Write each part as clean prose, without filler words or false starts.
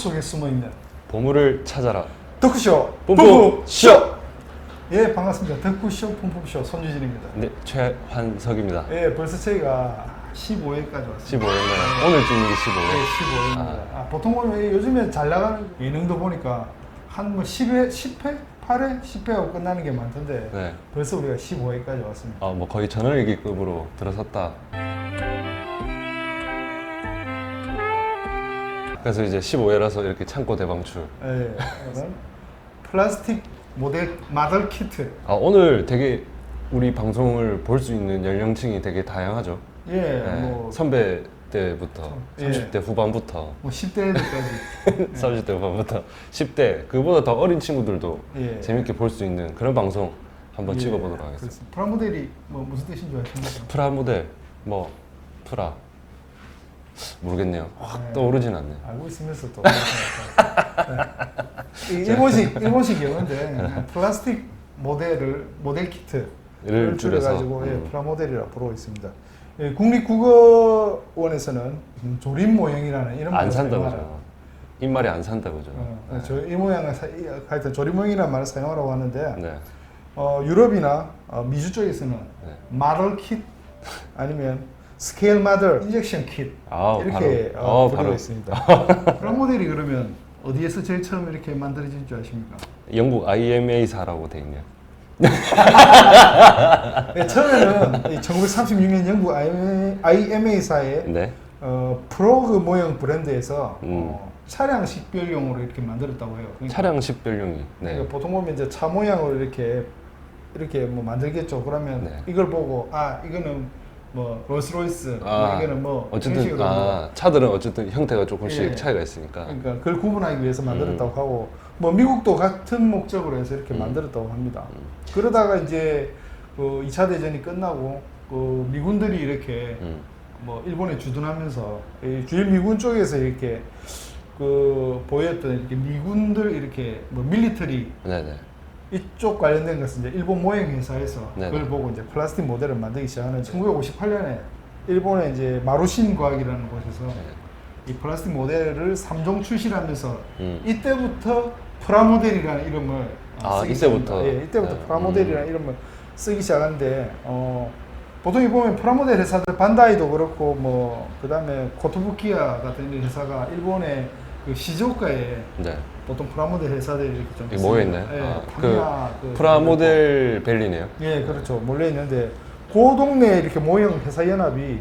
속에 숨어있는 보물을 찾아라. 덕후쇼 뿜뿜쇼! 예, 반갑습니다. 덕후쇼 뿜뿜쇼 손유진입니다. 네, 최환석입니다. 예, 벌써 저희가 15회까지 왔습니다. 15회인가요? 오늘 찍는 게 15회. 네, 15회입니다. 보통 보면 요즘에 잘 나가는 예능도 보니까 한 뭐 10회, 10회? 8회? 10회하고 끝나는 게 많던데 네. 벌써 우리가 15회까지 왔습니다. 뭐 거의 전원일기급으로 들어섰다. 그래서 이제 15회라서 이렇게 창고 대방출. 예, 이건 플라스틱 모델 키트. 오늘 되게 우리 방송을 볼 수 있는 연령층이 되게 다양하죠. 예, 네, 뭐 선배 때부터 예. 30대 후반부터 뭐 10대들까지 30대 후반부터 10대 그보다 더 어린 친구들도 예. 재밌게 볼 수 있는 그런 방송 한번 찍어보도록 하겠습니다. 그렇습니다. 프라모델이 뭐 무슨 뜻인 줄 아십니까? 프라모델 프라 모르겠네요. 확 네. 떠오르진 않네요. 알고 있으면서 또 네. 일본식 영어인데 플라스틱 모델 키트를 줄여가지고 프라모델이라고 부르고 있습니다. 예, 국립국어원에서는 조립 모형이라는 이런 안 말을 산다 사용하라. 그죠. 입말이 안 산다 그죠. 이 모양을 하여튼 조립 모형이라는 말을 사용하라고 하는데 네. 유럽이나 미주 쪽에서는 네. 마들 킷 아니면 스케일 마들 인젝션 킷 이렇게 부르고 있습니다. 프라모델이 그러면 어디에서 제일 처음 이렇게 만들어진 줄 아십니까? 영국 IMA사라고 돼 있네요. 네, 처음에는 1936년 영국 IMA사의 네. 프로그 모형 브랜드에서 차량 식별용으로 이렇게 만들었다고 해요. 그러니까 차량 식별용이. 네. 그러니까 보통 보면 이제 차 모양으로 이렇게 뭐 만들겠죠. 그러면 네. 이걸 보고 이거는 뭐 롤스로이스, 이거는 뭐 어쨌든 이런 식으로 차들은 어쨌든 형태가 조금씩 예. 차이가 있으니까. 그러니까 그걸 구분하기 위해서 만들었다고 하고 뭐 미국도 같은 목적으로 해서 이렇게 만들었다고 합니다. 그러다가 이제 그 2차 대전이 끝나고 그 미군들이 이렇게 뭐 일본에 주둔하면서 이 주일 미군 쪽에서 이렇게 그 보였던 이렇게 미군들 이렇게 뭐 밀리터리 네네. 이쪽 관련된 것은 이제 일본 모형 회사에서 네네. 그걸 보고 이제 플라스틱 모델을 만들기 시작하는 1958년에 일본의 이제 마루신 과학이라는 곳에서 이 플라스틱 모델을 3종 출시하면서 이때부터 프라모델이라는 이름을 쓰기 이때부터? 시작합니다. 예, 이때부터 네. 프라모델이라는 이름을 쓰기 시작하는데 보통 보면 프라모델 회사들 반다이도 그렇고 뭐 그다음에 코토부키야 같은 이런 회사가 일본의 그 시조가에 네. 보통 프라모델 회사들이 이렇게 좀 여기 모여 있나요? 예, 프라모델 벨리네요. 예, 그렇죠. 몰려 있는데 그 동네 이렇게 모형 회사 연합이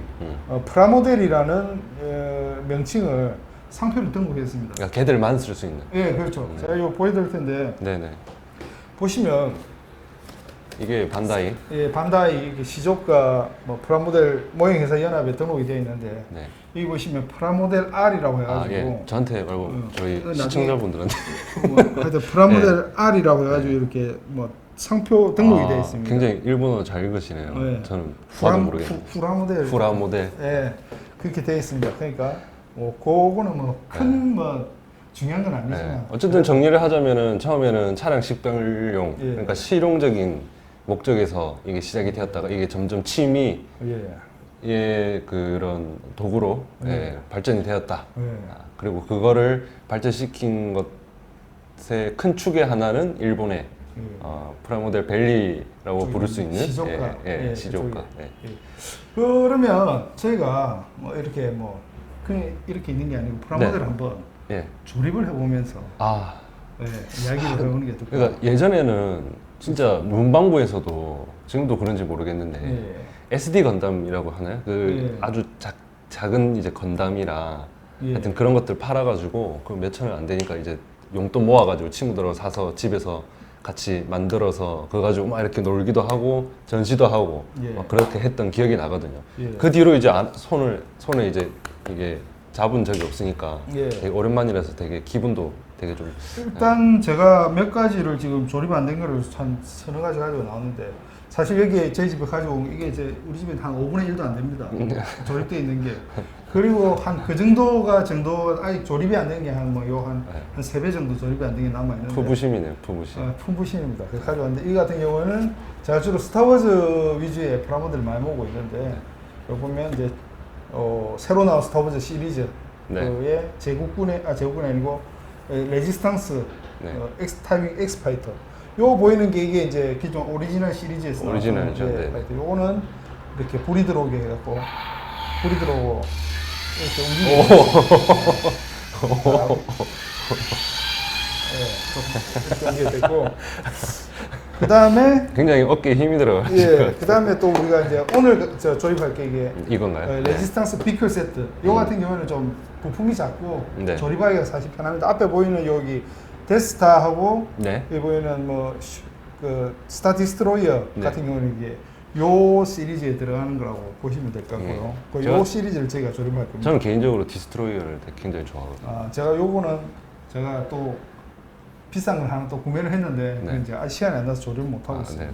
프라모델이라는 명칭을 상표를 등록했습니다. 그러니까 걔들만 쓸 수 있는. 예, 그렇죠. 제가 이거 보여드릴 텐데 네네. 보시면 이게 반다이. 예, 반다이 이렇게 시조가 뭐 프라모델 모형 회사 연합에 등록이 되어 있는데 네. 여기 보시면 프라모델 R이라고 해가지고 예. 저한테 말고 저희 나중에 시청자분들한테. 뭐 하여튼 프라모델 R이라고 해가지고 이렇게 뭐 상표 등록이 되어 있습니다. 굉장히 일본어 잘 읽으시네요. 네. 저는 후아도 모르겠네요. 프라모델. 프라모델. 예, 그렇게 되어 있습니다. 그러니까 뭐 그거는 뭐 큰 뭐 중요한 건 아니지만 네. 어쨌든 정리를 하자면은 처음에는 차량 식별용, 예. 그러니까 실용적인 목적에서 이게 시작이 되었다가 이게 점점 취미 의 그런 도구로 발전이 되었다. 그리고 그거를 발전시킨 것의 큰 축의 하나는 일본의 프라모델 벨리라고 부를 수 있는 시조가. 시조가. 그러면 저희가 뭐 이렇게 뭐 그냥 이렇게 있는 게 아니고 프라모델 한번 조립을 해보면서 이야기를 해보는 게 더. 그러니까 예전에는 진짜 문방구에서도 지금도 그런지 모르겠는데 SD 건담이라고 하나요? 아주 작은 이제 건담이라 하여튼 그런 것들 팔아가지고 그 몇천 원 안 되니까 이제 용돈 모아가지고 친구들하고 사서 집에서 같이 만들어서 그거 가지고 막 이렇게 놀기도 하고 전시도 하고 막 그렇게 했던 기억이 나거든요. 그 뒤로 이제 손을 이제 이게 잡은 적이 없으니까 되게 오랜만이라서 되게 기분도 되게 좀 일단 제가 몇 가지를 지금 조립 안 된 거를 한 서너 가지 가지고 나오는데 사실 여기에 저희 집에 가져온 이게 이제 우리 집에 한 5분의 1도 안 됩니다. 조립되어 있는 게. 그리고 한 그 정도가 아직 조립이 안 된 게 한 뭐 요 한 3배 정도 조립이 안 된 게 남아 있는데. 푸부심이네요, 푸부심. 푸부심입니다. 그래서 가져왔는데 이 같은 경우는 제가 주로 스타워즈 위주의 프라모델을 많이 모으고 있는데 여기 보면 이제 새로 나온 스타워즈 시리즈 네. 그의 제국군이 아니고 레지스탕스 네. 타이밍 엑스파이터. 요 보이는 게 이게 이제 기존 오리지널 시리즈에서 오리지널이죠. 네. 파이터. 요거는 이렇게 불이 들어오게 해갖고 불이 들어오고 이렇게 움직이고 좀 이렇게 되고 그 다음에 굉장히 어깨에 힘이 들어요. 그 다음에 또 우리가 이제 오늘 조립할 게 이게 이건가요? 레지스탕스 비클 세트. 요 같은 경우에는 좀 부품이 작고 네. 조립하기가 사실 편합니다. 앞에 보이는 여기 데스타하고 네. 여기 보이는 그 스타 디스트로이어 네. 같은 경우는 이게 요 시리즈에 들어가는 거라고 보시면 될 것 같고요. 그 요 시리즈를 저희가 조립할 겁니다. 저는 개인적으로 디스트로이어를 굉장히 좋아하거든요. 제가 요거는 제가 또 비싼 걸 하나 또 구매를 했는데 네. 이제 시간이 안 나서 조립을 못 하고 있습니다.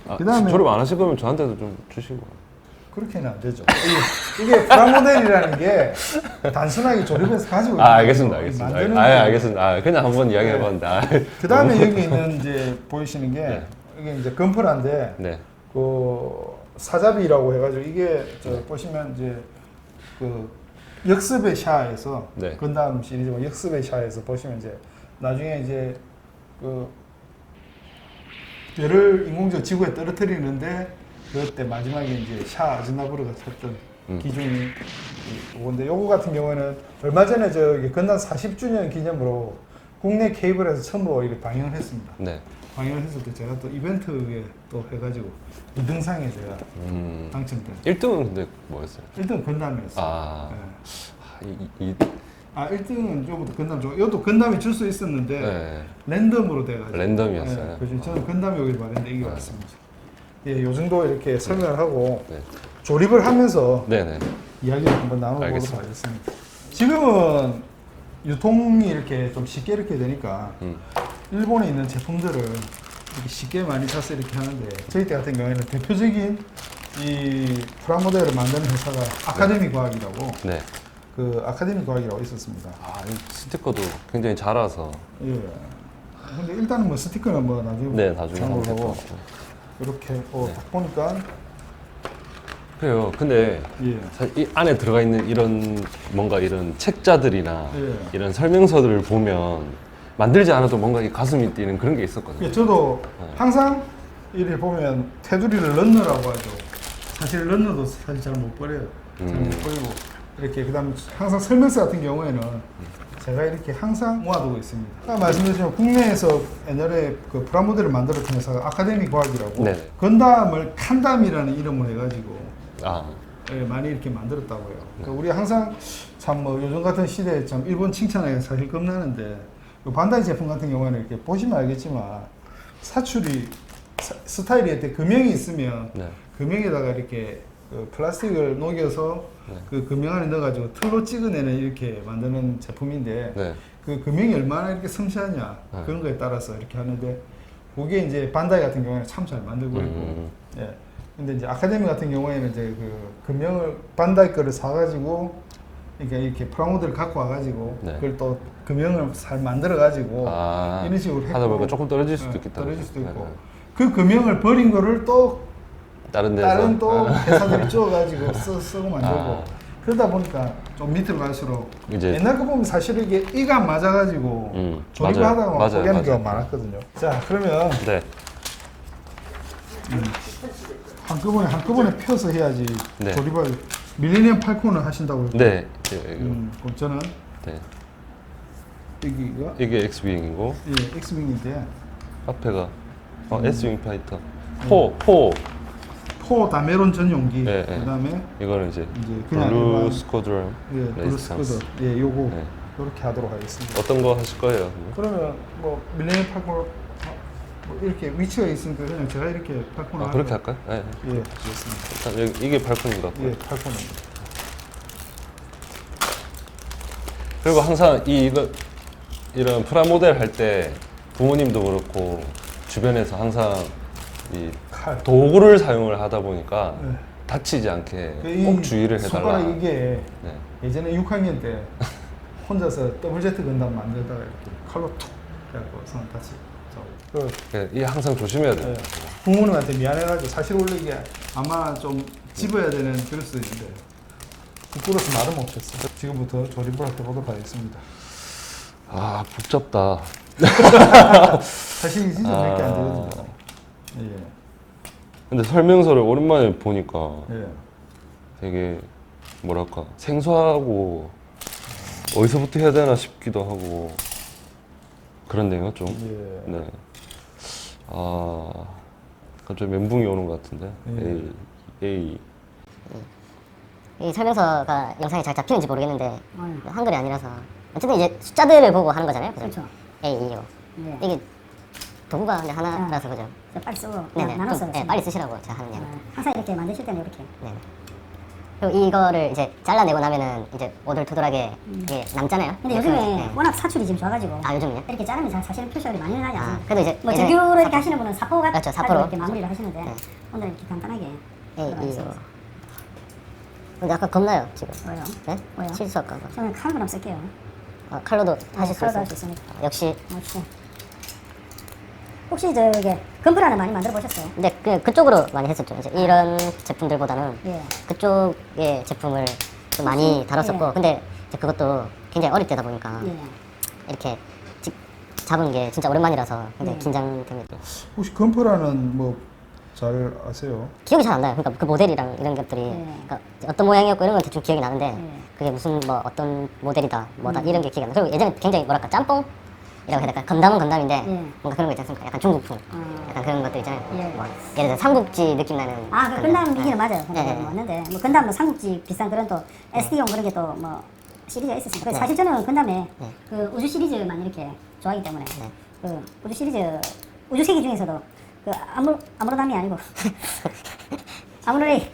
아, 그다음에 조립 안 하실 거면 저한테도 좀 주시고. 그렇게는 안 되죠. 이게 프라모델이라는 게 단순하게 조립해서 가지고 있는 알겠습니다. 거예요. 알겠습니다. 만드는 알겠습니다. 그냥 한번 네. 이야기해봤는데. 그 다음에 여기 있는 이제 보이시는 게 네. 이게 이제 건프라인데 네. 그 사자비라고 해가지고 이게 보시면 이제 그 역습의 샤에서 네. 건담 시리즈 역습의 샤에서 보시면 이제 나중에 이제 그 별을 인공적 지구에 떨어뜨리는데 그때 마지막에 이제 샤 아즈나부르가 쳤던 기준이 요건데 요거 같은 경우에는 얼마 전에 저기 건담 40주년 기념으로 국내 케이블에서 처음으로 이렇게 방영을 했습니다. 네. 방영을 했을 때 제가 또 이벤트에 또 해가지고 2등상에 제가 당첨된. 1등은 근데 뭐였어요? 1등 건담이었어요. 아, 네. 1등은 좀부터 건담 좀 이것도 건담이 줄 수 있었는데 네. 랜덤으로 돼가지고. 랜덤이었어요. 네, 그래서 저는 건담이 오길 바랬는데 이게 왔습니다. 예, 요 정도 이렇게 설명을 하고 네. 조립을 하면서 네네. 이야기를 한번 나눠보도록 알겠습니다. 하겠습니다. 지금은 유통이 이렇게 좀 쉽게 이렇게 되니까 일본에 있는 제품들을 이렇게 쉽게 많이 사서 이렇게 하는데 저희 때 같은 경우에는 대표적인 이 프라모델을 만드는 회사가 아카데미 과학이라고 네. 그 아카데미 과학이라고 있었습니다. 이 스티커도 굉장히 자라서. 예. 근데 일단은 뭐 스티커는 뭐 나중에 네, 나중에 참고를 한번 하고 이렇게 딱 보니까 그래요. 근데 예. 사실 이 안에 들어가 있는 이런 뭔가 이런 책자들이나 예. 이런 설명서들을 보면 만들지 않아도 뭔가 이 가슴이 뛰는 그런 게 있었거든요. 예, 저도 항상 이를 보면 테두리를 런너라고 하죠. 사실 런너도 사실 잘 못 버려요. 잘 못 버리고 이렇게 그다음 항상 설명서 같은 경우에는 제가 이렇게 항상 모아두고 있습니다. 아까 말씀드렸지만 국내에서 옛날에 그 프라모델을 만들었던 회사가 아카데미 과학이라고 네네. 건담을 칸담이라는 이름을 해가지고 아, 예, 많이 이렇게 만들었다고 해요. 그러니까 우리 항상 참 뭐 요즘 같은 시대에 참 일본 칭찬하기가 사실 겁나는데 요 반다이 제품 같은 경우에는 이렇게 보시면 알겠지만 사출이 스타일이 이렇게 금형이 있으면 네. 금형에다가 이렇게 그 플라스틱을 녹여서 네. 그 금형 안에 넣어가지고 틀로 찍어내는 이렇게 만드는 제품인데 네. 그 금형이 얼마나 이렇게 섬세하냐 네. 그런 거에 따라서 이렇게 하는데 그게 이제 반다이 같은 경우에는 참 잘 만들고 있고 예. 근데 이제 아카데미 같은 경우에는 이제 그 금형을 반다이 거를 사가지고 그러니까 이렇게 프라모델을 갖고 와가지고 네. 그걸 또 금형을 잘 만들어가지고 이런 식으로 하다 보니까 조금 떨어질 수도 예, 있겠다. 떨어질 수도 있고 네. 그 금형을 버린 거를 또 다른 데서 다른 또 회사들이 쪼가지고 쓰고 만들고 아. 그러다 보니까 좀 밑으로 갈수록 이제 옛날 거 보면 사실 이게 이가 안 맞아가지고 조립을 맞아요. 하다가 맞아요. 포기하는 맞아요. 경우가 많았거든요. 자 그러면 네. 한꺼번에 펴서 해야지 네. 조립을 밀레니엄 팔콘을 하신다고 했고 네. 그럼 저는 네. 여기가 이게 X윙이고 예, X윙인데 앞에가 S윙 파이터. 음. 포. 다메론 전용기 네, 네. 그다음에 이거는 이제 그냥 블루 일반- 스쿼드론. 예, 레지스탕스. 블루스코드 예, 요거 네. 이렇게 하도록 하겠습니다. 어떤 거 하실 거예요? 그러면 뭐 밀레니엄 팔콘 뭐 이렇게 위치가 있으니까 그냥 제가 이렇게 팔콘을 그렇게 할까요? 네. 예, 알겠습니다. 일단 여기 이게 발코니인 것 같고요. 예, 팔콘입니다. 그리고 항상 이런 프라모델 할 때 부모님도 그렇고 주변에서 항상 이 칼. 도구를 사용을 하다 보니까 네. 다치지 않게 이 꼭 주의를 해달라. 손가락 이게 네. 예전에 6학년 때 혼자서 더블 Z 건담 만들다가 이렇게 칼로 툭 해갖고 손 다치. 이 항상 조심해야 돼요. 예, 부모님한테 미안해가지고 사실 원래 이게 아마 좀 집어야 되는 그럴 수도 있는데 부끄러워서 말을 못했어. 지금부터 조립을 해보도록 하겠습니다. 아 복잡다. 사실 진짜 몇 개 안 되거든요. 예. 근데 설명서를 오랜만에 보니까 예. 되게 뭐랄까 생소하고 어디서부터 해야 되나 싶기도 하고 그렇네요 좀. 예. 네. 아 갑자기 멘붕이 오는 것 같은데. A. 이 설명서가 영상에 잘 잡히는지 모르겠는데 한글이 아니라서 어쨌든 이제 숫자들을 보고 하는 거잖아요. 그렇죠. A, E, O. 네. 이게 도구가 근데 하나라서 그죠? 빨리 쓰고 네네. 나눠서 네, 빨리 쓰시라고 제가 하는 얘기. 항상 이렇게 만드실 때는 이렇게 네. 그리고 이거를 이제 잘라내고 나면은 이제 오돌토돌하게 이게 남잖아요. 근데 네, 요즘에 네. 워낙 사출이 지금 좋아가지고 아 요즘은요? 이렇게 자르면 사실은 표시가 많이 나지 아 않습니까? 그래도 이제 뭐 예전에 정규로 이렇게 사포- 하시는 분은 사포가 그렇죠, 사포로. 이렇게 마무리를 하시는데 네. 오늘 이렇게 간단하게 A, E, O. 들어가겠습니다. 근데 아까 겁나요 지금. 뭐요? 네? 뭐요? 실수할까 봐. 저는 칼로 한번 쓸게요. 칼로도 하실 수 칼로도 있어요. 할 수 있습니다. 역시. 혹시 저기 금프라는 많이 만들어 보셨어요? 근데 그쪽으로 많이 했었죠. 이제 이런 제품들보다는 예. 그쪽의 제품을 좀 많이 다뤘었고, 예. 근데 이제 그것도 굉장히 어릴 때다 보니까 예. 이렇게 잡은 게 진짜 오랜만이라서 굉장히 예. 긴장됩니다. 혹시 건프라는 뭐 잘 아세요? 기억이 잘 안 나요. 그러니까 그 모델이랑 이런 것들이 그러니까 어떤 모양이었고 이런 건 대충 기억이 나는데 예. 그게 무슨 뭐 어떤 모델이다 뭐다 이런 게 기억이 안 나. 그리고 예전에 굉장히 뭐랄까 짬뽕이라고 해야 될까? 건담은 건담인데 예. 뭔가 그런 거 있지 않습니까? 약간 중국풍, 약간 그런 것들 있잖아요. 예. 뭐 예를 들어 삼국지 느낌 나는. 아, 그 그런 거. 건담 이기는 맞아요. 네, 네. 맞는데 뭐 건담 뭐 삼국지 비싼 그런 또 SD용 그런 게 또 뭐 시리즈가 있었습니다. 네. 사실 저는 건담에 네. 그 우주 시리즈만 이렇게 좋아하기 때문에 네. 그 우주 시리즈 우주 세계 중에서도 그 아무로담이 아니고 아무로레이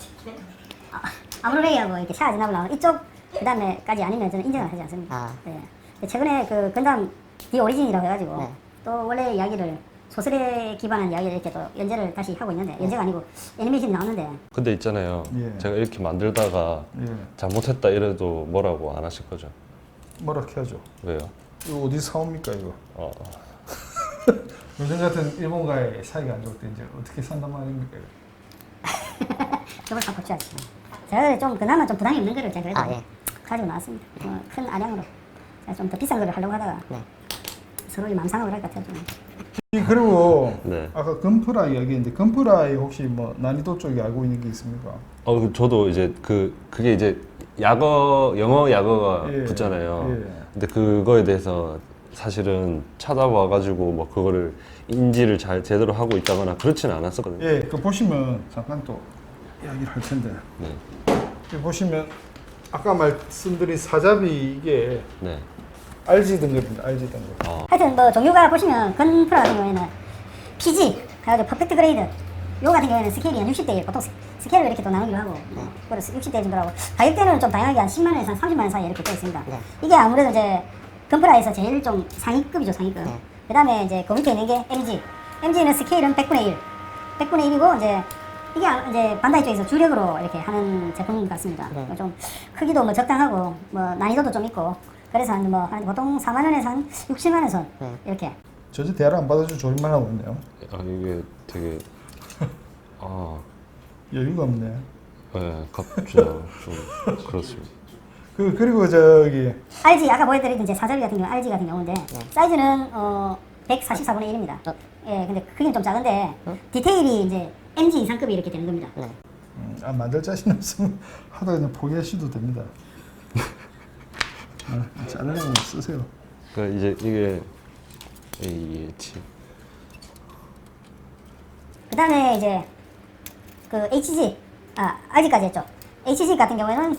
아무로레이하고 이렇게 샤아즈나블 나오는 이쪽 그다음에까지 아니면 저는 인정을 하지 않습니다. 아. 네. 근데 최근에 그 건담 디 오리진이라고 해가지고 네. 또 원래 이야기를 소설에 기반한 이야기를 이렇게 또 연재를 다시 하고 있는데 연재가 아니고 애니메이션이 나오는데 근데 있잖아요. 예. 제가 이렇게 만들다가 예. 잘못했다 이래도 뭐라고 안 하실 거죠? 뭐라 해야죠? 왜요? 이거 어디 사옵니까 이거? 어. 요즘 같은 일본과의 사이가 안 좋을 때 이제 어떻게 산단 말입니까? 저걸 다 고쳐야지. 제가 좀 그나마 좀 부담이 없는 거를 제가 그래도 아, 예. 가지고 나왔습니다. 큰 아량으로 제가 좀 더 비싼 거를 하려고 하다가 네. 서로 망상을 할 것 같아요. 좀. 그리고 네. 아까 건프라 이야기했는데 건프라에 혹시 뭐 난이도 쪽에 알고 있는 게 있습니까? 저도 이제 그게 이제 영어 약어가 예. 붙잖아요. 예. 근데 그거에 대해서 사실은 찾아봐가지고 뭐 그거를 인지를 잘 제대로 하고 있다거나 그렇지는 않았었거든요. 예, 그 보시면 잠깐 또 이야기를 할 텐데 네. 여기 보시면 아까 말씀드린 사자비 이게 네. RG 등급입니다. RG 등급. 하여튼 뭐 종류가 보시면 건프라 같은 경우에는 PG 그래가지고 퍼펙트 그레이드 요 같은 경우에는 스케일이 한 60대 1 보통 스케일을 이렇게 또 나누기로 하고 그래서 60대 정도라고 가격대는 좀 다양하게 한 10만 원에서 한 30만 원 사이에 이렇게 되어 있습니다. 네. 이게 아무래도 이제 건프라에서 제일 좀 상위급이죠, 상위급. 네. 그 다음에 이제 그 밑에 있는 게 MG. MG는 스케일은 100분의 1. 100분의 1이고 이제 이게 이제 반다이 쪽에서 주력으로 이렇게 하는 제품 같습니다. 네. 좀 크기도 뭐 적당하고 뭐 난이도도 좀 있고 그래서 한 보통 4만 원에서 한 6, 7만 원 선 네. 이렇게. 저지 대화를 안 받아줄 조립만 하고 있네요. 이게 되게 여유가 없네. 네, 갑자기 좀 그렇습니다. 그리고 저기 RG 아까 보여드린 이제 사자비 같은 경우 RG 같은 경우인데 사이즈는 144분의 1입니다. 예, 근데 크기는 좀 작은데 디테일이 이제 MG 이상급이 이렇게 되는 겁니다. 네. 만들 자신 없으면 하다 그냥 포기하셔도 됩니다. 자르려면 쓰세요. 그러니까 이제 이게 AH 그 다음에 이제 그 HG, RG까지 했죠. HG 같은 경우에는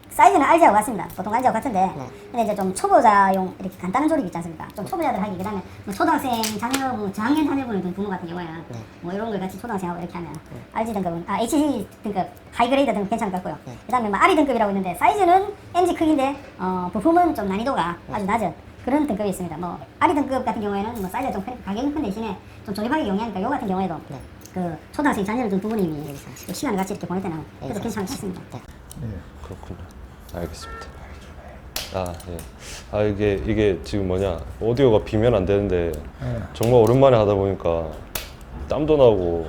사이즈는 RG하고 같습니다. 보통 RG하고 같은데 근데 이제 좀 초보자용 이렇게 간단한 조립 있지 않습니까? 좀 초보자들 하기 그 다음에 뭐 초등학생 자녀분, 저학년 자녀분을 둔 부모 같은 경우에는 뭐 이런 걸 같이 초등학생하고 이렇게 하면 RG 등급은 HG 등급, 하이그레이드 등급 괜찮을 것 같고요. 그 다음에 뭐 RE 등급이라고 있는데 사이즈는 MG 크기인데 부품은 좀 난이도가 아주 낮은 그런 등급이 있습니다. 뭐 RE 등급 같은 경우에는 뭐 사이즈가 좀 가격은 큰 대신에 좀 조립하기 용이하니까 요 같은 경우에도 그 초등학생 자녀를 둔 부모님이 시간을 같이 이렇게 보낼 때는 그래도 괜찮을 것 같습니다. 예. 그렇군요. 알겠습니다. 예. 이게 지금 뭐냐 오디오가 비면 안 되는데 예. 정말 오랜만에 하다 보니까 땀도 나고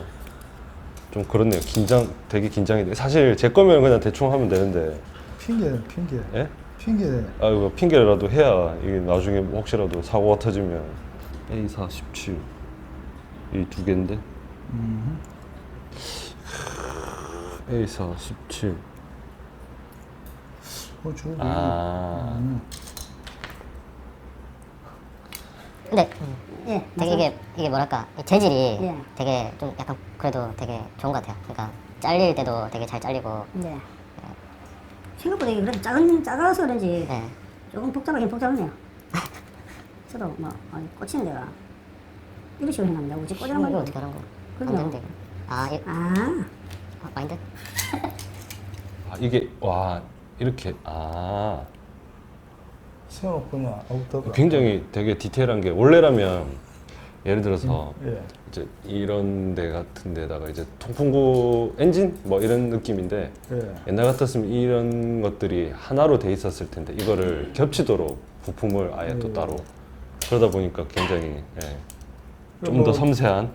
좀 그렇네요. 되게 긴장이 돼. 사실 제 거면 그냥 대충 하면 되는데 핑계. 예? 핑계. 아 이거 핑계라도 해야 이게 나중에 혹시라도 사고가 터지면 A4 17 이 두 개인데 A4 17 저기. 아 근데 예, 되게 이게 뭐랄까 이 재질이 예. 되게 좀 약간 그래도 되게 좋은 것 같아요. 그러니까 잘릴 때도 되게 잘 잘리고. 네. 생각보다 이게 그래도 작아서 그런지 네. 조금 복잡하긴 복잡하네요. 저도 뭐 꽂히는 데가 이런 식으로 해놨는데 우지 꽂으란 이거 말이야. 어떻게 하는 거? 안 그럼요. 되는데. 아, 아, 아닌데? 아, 이게 와 이렇게 아 세워놓고는 아웃도어. 굉장히 되게 디테일한 게 원래라면 예를 들어서 예. 이제 이런 데 같은 데다가 이제 통풍구 엔진 뭐 이런 느낌인데 예. 옛날 같았으면 이런 것들이 하나로 돼 있었을 텐데 이거를 겹치도록 부품을 아예 또 따로 그러다 보니까 굉장히 좀 더 뭐- 섬세한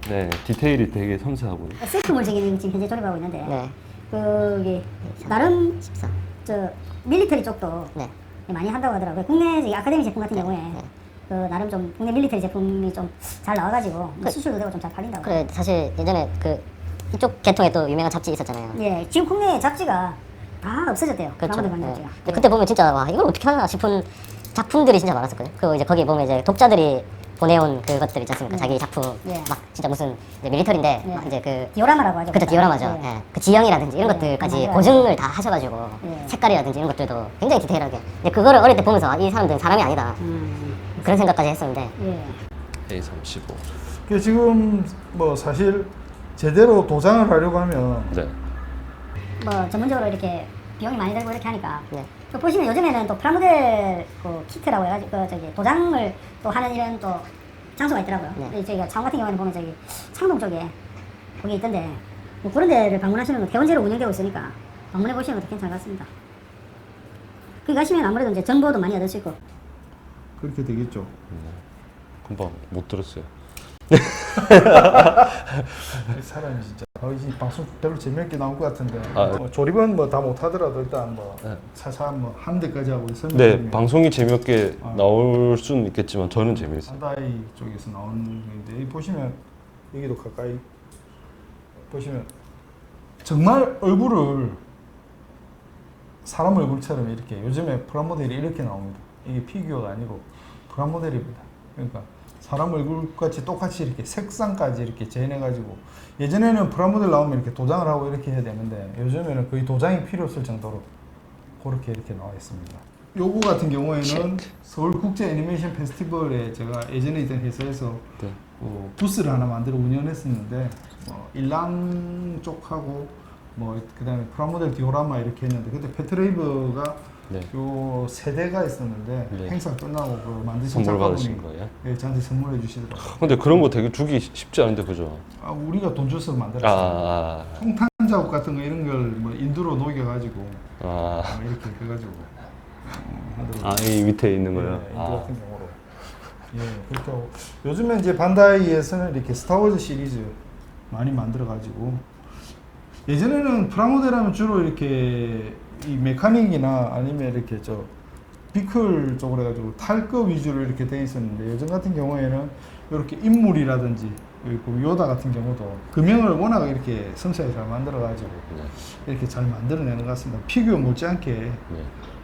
디테일이 되게 섬세하고 셀프 물질기는 지금 현재 조립하고 있는데 네. 거기 나름 14. 저 밀리터리 쪽도 네. 많이 한다고 하더라고요. 국내 저기 아카데미 제품 같은 경우에 그 나름 좀 국내 밀리터리 제품이 좀 잘 나와가지고 수출도 되고 좀 잘 팔린다고. 그래 사실 예전에 그 이쪽 계통에 또 유명한 잡지 있었잖아요. 예, 지금 국내 잡지가 다 없어졌대요. 그렇죠. 프라모델 관련 네. 잡지가. 근데 그때 보면 진짜 와 이걸 어떻게 하나 싶은 작품들이 진짜 많았었거든요. 그리고 이제 거기 보면 이제 독자들이 보내온 그것들 있지 않습니까? 자기 작품 예. 막 진짜 무슨 이제 밀리터리인데 예. 막 이제 그 디오라마라고 하죠. 그때 디오라마죠. 예. 예. 그 지형이라든지 이런 예. 것들까지 맞아요. 고증을 다 하셔가지고 예. 색깔이라든지 이런 것들도 굉장히 디테일하게. 근데 그거를 어릴 때 보면서 아, 이 사람들은 사람이 아니다 그런 생각까지 했었는데 예. A35 그 지금 뭐 사실 제대로 도장을 하려고 하면 네. 뭐 전문적으로 이렇게 비용이 많이 들고 이렇게 하니까 네. 또 보시면 요즘에는 또 프라모델 그 키트라고 해가지고 그 저기 도장을 또 하는 이런 또 장소가 있더라고요. 네. 근데 저희가 창원 같은 경우에는 보면 저기 창동 쪽에 거기 있던데 뭐 그런 데를 방문하시는 건 대원제로 운영되고 있으니까 방문해 보시는 것도 괜찮을 것 같습니다. 거기 가시면 아무래도 이제 정보도 많이 얻을 수 있고. 그렇게 되겠죠. 금방 못 들었어요. 이 사람이 진짜 이 방송 별로 재미없게 나올 것 같은데 아, 뭐 조립은 뭐 다 못하더라도 일단 뭐 네. 차차 뭐 한 대까지 하고 있으면 네, 방송이 재미없게 아. 나올 수는 있겠지만 저는 재미있어요. 산다이 쪽에서 나오는 건데 이 보시면 여기도 가까이 보시면 정말 얼굴을 사람 얼굴처럼 이렇게 요즘에 프라모델이 이렇게 나옵니다. 이게 피규어가 아니고 프라모델입니다. 그러니까 사람 얼굴같이 똑같이 이렇게 색상까지 이렇게 재현해가지고 예전에는 프라모델 나오면 이렇게 도장을 하고 이렇게 해야 되는데 요즘에는 거의 도장이 필요 없을 정도로 그렇게 이렇게 나와 있습니다. 요거 같은 경우에는 서울국제 애니메이션 페스티벌에 제가 예전에 있던 회사에서 네. 부스를 하나 만들어 운영했었는데 일란 쪽하고 뭐 그다음에 프라모델 디오라마 이렇게 했는데 그때 페트레이버가 네. 요 세 대가 있었는데 네. 행사 끝나고 그 만드신 선물 작가분이 받으신 거예요? 예, 저한테 선물해 주시더라고요. 근데 그런 거 되게 주기 쉽지 않은데 그죠? 아, 우리가 돈 줘서 만들었어요. 아, 총탄 자국 같은 거 이런 걸 뭐 인두로 녹여가지고 아, 이렇게 해가지고 하더라고요. 아, 이 밑에 있는 예, 거요? 인두 아, 같은 경우로. 예, 그렇게 하고 요즘에 이제 반다이에서는 이렇게 스타워즈 시리즈 많이 만들어가지고 예전에는 프라모델 하면 주로 이렇게 이 메카닉이나 아니면 이렇게 저 비클 쪽으로 해가지고 탈거 위주로 이렇게 돼 있었는데 요즘 같은 경우에는 이렇게 인물이라든지 그리고 요다 같은 경우도 금형을 워낙 이렇게 섬세하게 잘 만들어가지고 네. 이렇게 잘 만들어내는 것 같습니다. 피규어 못지않게 네.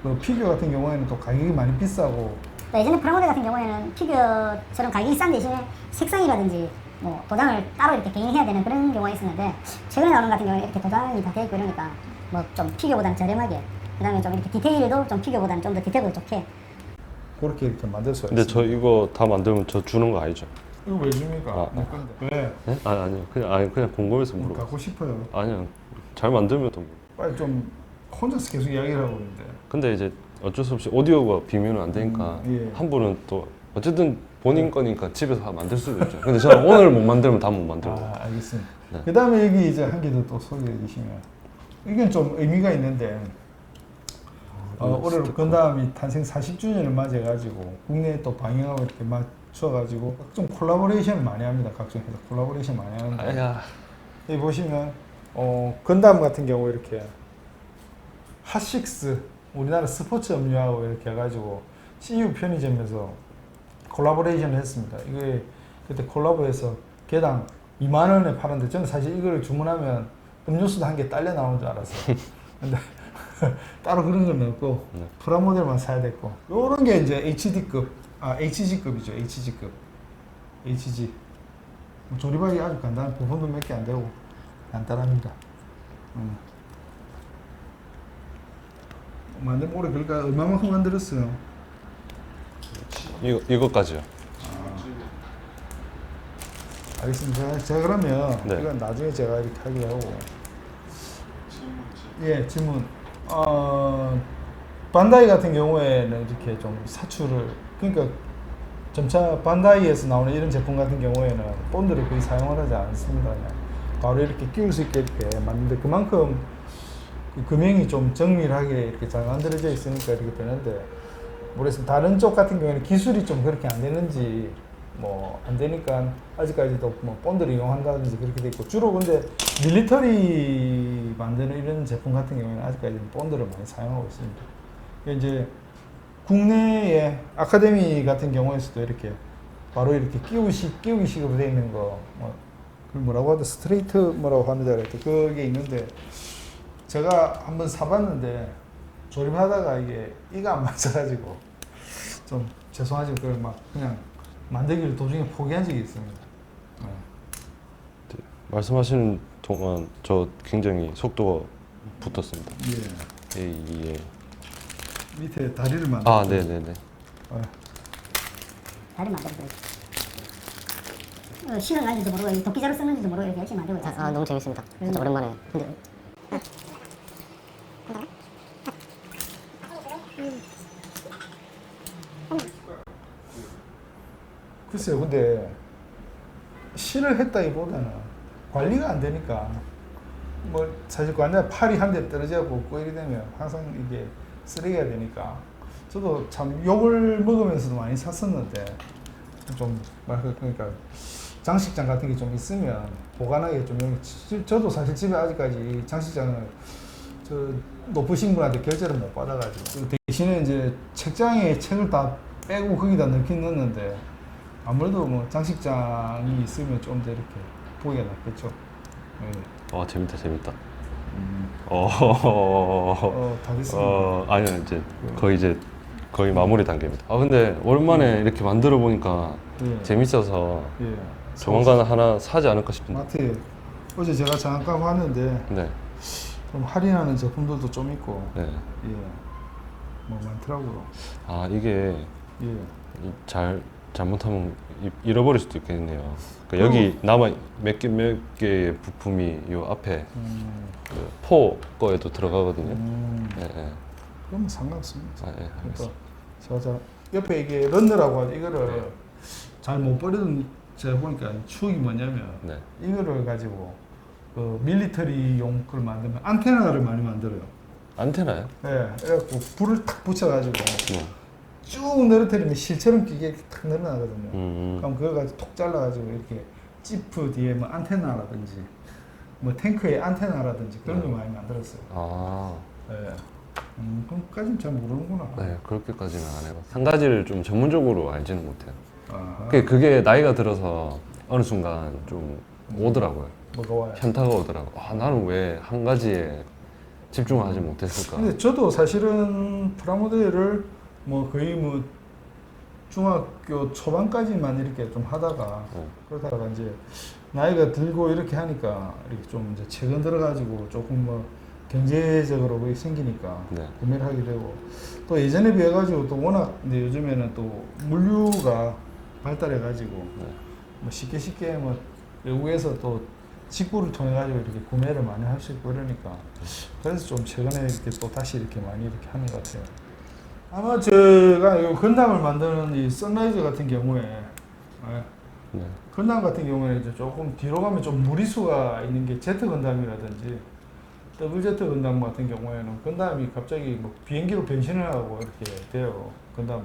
그 피규어 같은 경우에는 또 가격이 많이 비싸고 예전에 프라모델 같은 경우에는 피규어처럼 가격이 싼 대신에 색상이라든지 뭐 도장을 따로 이렇게 개인해야 되는 그런 경우가 있었는데 최근에 나오는 같은 경우에 이렇게 도장이 다 되어 있고 이러니까 뭐 좀 피규어보다는 저렴하게 그다음에 좀 이렇게 디테일도 좀 피규어보다는 좀 더 디테일도 좋게 그렇게 이렇게 만들 수가 근데 있습니다. 저 이거 다 만들면 저 주는 거 아니죠? 이거 왜 줍니까? 아, 내 건데. 왜? 네? 아니요. 그냥 궁금해서 물어봐. 갖고 싶어요. 아니요. 잘 만들면 또 뭐. 빨리 좀 혼자서 계속 이야기를 하고 있는데. 근데 이제 어쩔 수 없이 오디오가 비밀은 안 되니까 예. 한 분은 또 어쨌든 본인 거니까 집에서 만들 수도 있죠. 근데 저는 오늘 못 만들면 다 못 만들고. 아, 알겠습니다. 네. 그 다음에 여기 이제 한 개 더 또 소개해 주시면 이건 좀 의미가 있는데 올해 건담이 탄생 40주년을 맞이해가지고 국내에 또 방영하고 이렇게 맞춰가지고 각종 콜라보레이션을 많이 합니다. 각종 회사 콜라보레이션 많이 하는데 아야. 여기 보시면 건담 같은 경우 이렇게 핫식스 우리나라 스포츠 음료하고 이렇게 해가지고 CU 편의점에서 콜라보레이션을 했습니다. 이게 그때 콜라보해서 개당 2만 원에 팔았는데 저는 사실 이걸 주문하면 음료수도 한 개 딸려 나오는 줄 알았어요. 근데 따로 그런 건 없고 프라모델만 사야 됐고 요런 게 이제 HD급, HG급이죠. HG급. HG. 조립하기 아주 간단한 부품도 몇 개 안 되고 간단합니다. 만들면 오래 걸릴까? 얼마만큼 만들었어요? 이거까지요. 알겠습니다. 제가 그러면 네. 이건 나중에 제가 이렇게 하기로 하고. 예, 질문. 반다이 같은 경우에는 이렇게 좀 사출을, 그러니까 점차 반다이에서 나오는 이런 제품 같은 경우에는 본드를 거의 사용을 하지 않습니다. 그냥 바로 이렇게 끼울 수 있게 이렇게 만드는데 그만큼 그 금형이 좀 정밀하게 이렇게 잘 만들어져 있으니까 이렇게 되는데, 모르겠습니다. 다른 쪽 같은 경우에는 기술이 좀 그렇게 안 되는지 뭐 안 되니까 아직까지도 뭐 본드를 이용한다든지 그렇게 돼 있고, 주로 근데 밀리터리 만드는 이런 제품 같은 경우에는 아직까지는 본드를 많이 사용하고 있습니다. 이제 국내의 아카데미 같은 경우에서도 이렇게 바로 이렇게 끼우기식으로 되어 있는 거, 뭐 그걸 뭐라고 하죠? 스트레이트 뭐라고 하는지 알았대. 그게 있는데 제가 한번 사봤는데 조립하다가 이가 안 맞아가지고 좀 죄송하지만 그걸 막 그냥 만들기를 도중에 포기한 적이 있습니다. 네. 네, 말씀하시는 동안 저 굉장히 속도가 붙었습니다. 예. 예. 밑에 다리를 만들고. 아, 네네네. 다리 만들고 실을 가지도 모르고 도끼자루 쓰는지도 모르고 이렇게 열심히 만들고 있어요. 너무 재밌습니다. 진짜 오랜만에. 근데 글쎄요, 근데 실을 했다기보다는 관리가 안 되니까 뭐 사실 완전 팔이 한 대 떨어져 고 이리 되면 항상 이게 쓰레기가 되니까 저도 참 욕을 먹으면서도 많이 샀었는데 좀 그러니까 장식장 같은 게 좀 있으면 보관하기 좀 저도 사실 집에 아직까지 장식장을 저 높으신 분한테 결제를 못 받아가지고 대신에 이제 책장에 책을 다 빼고 거기다 넣는데 아무래도 뭐 장식장이 있으면 좀 더 이렇게 보기가 낫겠죠. 네. 와, 재밌다. 다 됐습니다. 아니요, 이제 거의 마무리 단계입니다. 아, 근데 오랜만에 이렇게 만들어 보니까 예. 재밌어서 예. 조만간 하나 사지 않을까 싶은데. 마트에 어제 제가 잠깐 봤는데 네. 좀 할인하는 제품들도 좀 있고, 네. 예, 뭐 많더라고요. 아, 이게 예. 잘못하면 잃어버릴 수도 있겠네요. 그러니까 여기 남아 몇 개의 부품이 이 앞에 그 포 거에도 들어가거든요. 네, 네. 그럼 상관없습니다. 아, 예, 그러니까 알겠습니다. 자 옆에 이게 런너라고 하죠. 이거를 네. 잘 못 버리던 제가 보니까 추억이 뭐냐면 네. 이거를 가지고 그 밀리터리용 걸 만들면 안테나를 많이 만들어요. 안테나요? 예, 그래갖고 불을 탁 붙여가지고 네. 쭉 늘어뜨리면 실처럼 기계 이렇게 탁 늘어나거든요. 그럼 그걸 가지고 톡 잘라가지고 이렇게 지프 뒤에 뭐 안테나라든지 뭐 탱크에 안테나라든지 그런 거 많이 만들었어요. 아, 예. 그럼까지는 잘 모르는구나. 네, 그렇게까지는 안 해봤어요. 한 가지를 좀 전문적으로 알지는 못해요. 아하. 그게 나이가 들어서 어느 순간 좀 오더라고요. 뭐가 와요? 현타가 오더라고. 아, 나는 왜 한 가지에 집중을 하지 못했을까? 근데 저도 사실은 프라모델을 뭐 거의 뭐 중학교 초반까지만 이렇게 좀 하다가 그러다가 이제 나이가 들고 이렇게 하니까 이렇게 좀 이제 최근 들어가지고 조금 뭐 경제적으로 그게 생기니까 네. 구매를 하게 되고, 또 예전에 비해 가지고 또 워낙 근데 요즘에는 또 물류가 발달해 가지고 뭐 쉽게 뭐 외국에서 또 직구를 통해 가지고 이렇게 구매를 많이 할 수 있고 이러니까 그래서 좀 최근에 이렇게 또 다시 이렇게 많이 이렇게 하는 것 같아요. 아마 제가 이 건담을 만드는 이 선라이즈 같은 경우에 네. 건담 같은 경우에는 이제 조금 뒤로 가면 좀 무리수가 있는 게 제트 건담이라든지 더블 제트 건담 같은 경우에는 건담이 갑자기 뭐 비행기로 변신을 하고 이렇게 돼요. 건담은.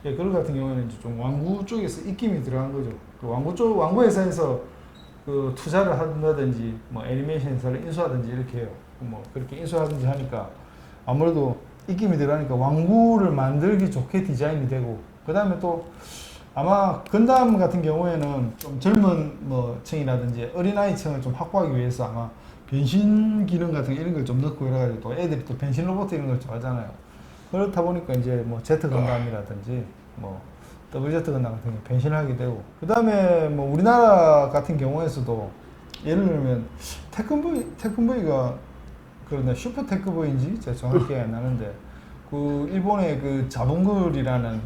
예, 그런 같은 경우에는 이제 좀 왕구 쪽에서 입김이 들어간 거죠. 그 왕구 회사에서 그 투자를 한다든지 뭐 애니메이션 회사를 인수하든지 이렇게 해요. 뭐 그렇게 인수하든지 하니까 아무래도 입김이 들어가니까 왕구를 만들기 좋게 디자인이 되고, 그 다음에 또 아마 건담 같은 경우에는 좀 젊은 뭐 층이라든지 어린아이 층을 좀 확보하기 위해서 아마 변신 기능 같은 거 이런 걸 좀 넣고 이래가지고 또 애들이 또 변신 로봇 이런 걸 좋아하잖아요. 그렇다 보니까 이제 뭐 제트 건담이라든지 뭐 더블 제트 건담 같은 거 변신하게 되고, 그 다음에 뭐 우리나라 같은 경우에서도 예를 들면 테큰보이가 그런데 슈퍼 테크보이인지 제가 정확히 기억이 안 나는데 그 일본의 그 자본글이라는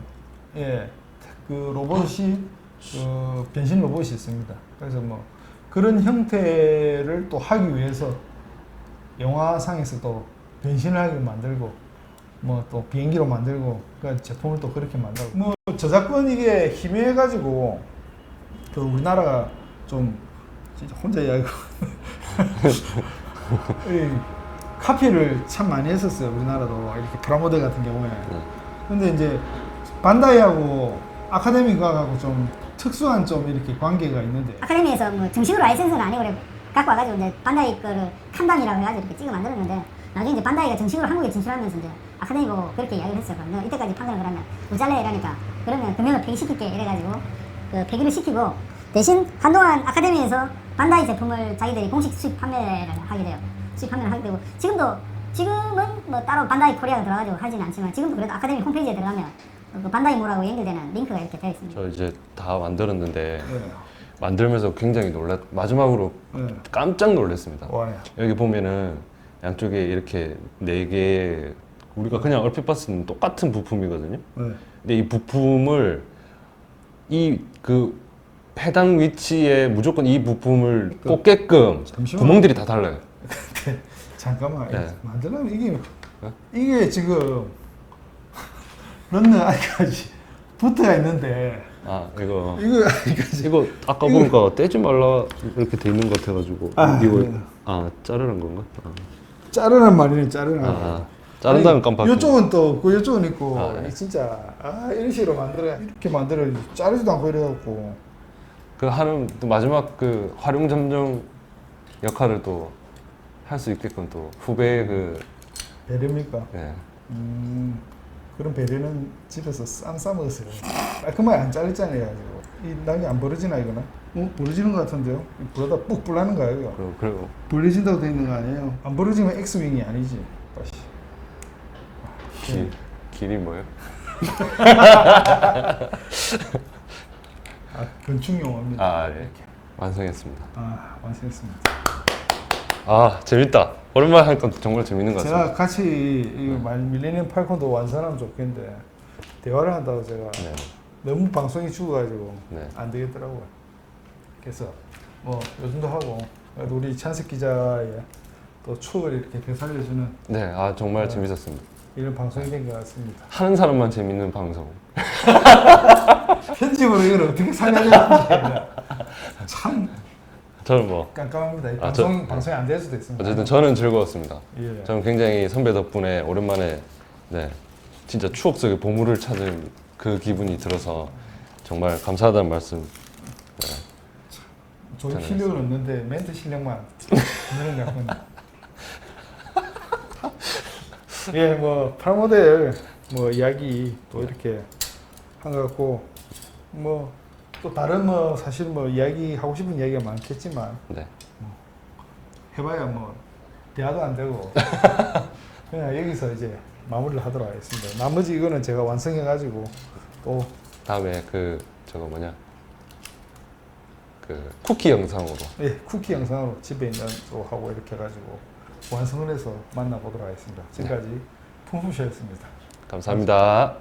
그 로봇이 그 변신 로봇이 있습니다. 그래서 뭐 그런 형태를 또 하기 위해서 영화상에서도 변신을 하게 만들고 뭐 또 비행기로 만들고 그 제품을 또 그렇게 만들고 뭐 저작권 이게 희미해가지고 그 우리나라가 좀 진짜 혼자 이야기하고 카피를 참 많이 했었어요. 우리나라도 이렇게 프라모델 같은 경우에. 근데 이제 반다이하고 아카데미과하고 좀 특수한 좀 이렇게 관계가 있는데, 아카데미에서 뭐 정식으로 라이센스는 아니고 그래 갖고 와가지고 이제 반다이 거를 칸단이라고 해가지고 이렇게 찍어 만들었는데, 나중에 이제 반다이가 정식으로 한국에 진출하면서 이제 아카데미 보고 그렇게 이야기를 했어요. 너 이때까지 판단을 그러면 못 잘래 이러니까, 그러면 금연을 폐기시킬게 이래가지고 그 폐기를 시키고, 대신 한동안 아카데미에서 반다이 제품을 자기들이 공식 수입 판매를 하게 돼요. 수입 판매를 하게 되고, 지금은 뭐 따로 반다이 코리아가 들어가지고 하지는 않지만 지금도 그래도 아카데미 홈페이지에 들어가면 그 반다이모라고 연결되는 링크가 이렇게 되어 있습니다. 저 이제 다 만들었는데 네. 만들면서 굉장히 마지막으로 네. 깜짝 놀랐습니다. 와, 여기 보면은 양쪽에 이렇게 4개, 우리가 그냥 얼핏 봤을 때는 똑같은 부품이거든요. 네. 근데 이 부품을 그 해당 위치에 무조건 이 부품을 꽂게끔 잠시만. 구멍들이 다 달라요. 잠깐만. 네. 만들려면 이게 지금 런는 아직까지 붙어가 있는데 아 이거 아직까지 이거 아까 보니까 떼지 말라 이렇게 돼 있는 것 같아가지고 이거 네. 자르는 건가? 자르란 말이네. 자르란. 자른다면 깜빡. 이쪽은 또 있고 이쪽은 있고 네. 진짜 이런 식으로 만들어 이렇게 만들어 자르지도 않고 이래갖고 그 하는 또 마지막 그 활용 점정 역할을 또 할 수 있게끔 또 후배의 그 배려입니까? 예. 그런 배려는 집에서 쌈 싸먹었어요. 깔끔하게 안 잘렸잖아요. 가지고 이 낙이 안 벌어지나 이거는? 벌어지는 것 같은데요? 불어다 뿍 불나는 거야 이거. 그리고 벌어진다고 돼 있는 거 아니에요? 안 벌어지면 X윙이 아니지. 길이 뭐예요? 건축 용어입니다. 네. 완성했습니다. 완성했습니다. 재밌다. 오랜만에 하니까 정말 재밌는 것 같습니다. 제가 같이 이 밀레니엄 팔콘도 완성하면 좋겠는데 대화를 한다고 제가 네. 너무 방송이 죽어가지고 네. 안 되겠더라고요. 그래서 뭐 요즘도 하고 그래도 우리 찬석 기자의 또 추억을 이렇게 되살려주는 네, 정말 재밌었습니다. 이런 방송이 된 것 같습니다. 하는 사람만 재밌는 방송. 편집으로 이걸 어떻게 살려야 참 저는 뭐 깜깜합니다. 저- 방송이 안 될 수도 있습니다. 어쨌든 저는 즐거웠습니다. 예. 저는 굉장히 선배 덕분에 오랜만에 진짜 추억 속의 보물을 찾은 그 기분이 들어서 정말 감사하다는 말씀. 조입 실력은 없는데 멘트 실력만 있는 것 같군요. 예, 뭐 프라모델 뭐 이야기 또 이렇게 한 것 같고 뭐 또 다른 뭐 사실 뭐 이야기 하고 싶은 이야기가 많겠지만 네. 해봐야 뭐 대화도 안 되고 그냥 여기서 이제 마무리를 하도록 하겠습니다. 나머지 이거는 제가 완성해가지고 또 다음에 저거 뭐냐 쿠키 영상으로. 쿠키 영상으로 집에 있는 또 하고 이렇게 해가지고 완성을 해서 만나보도록 하겠습니다. 지금까지 품품쇼였습니다. 감사합니다.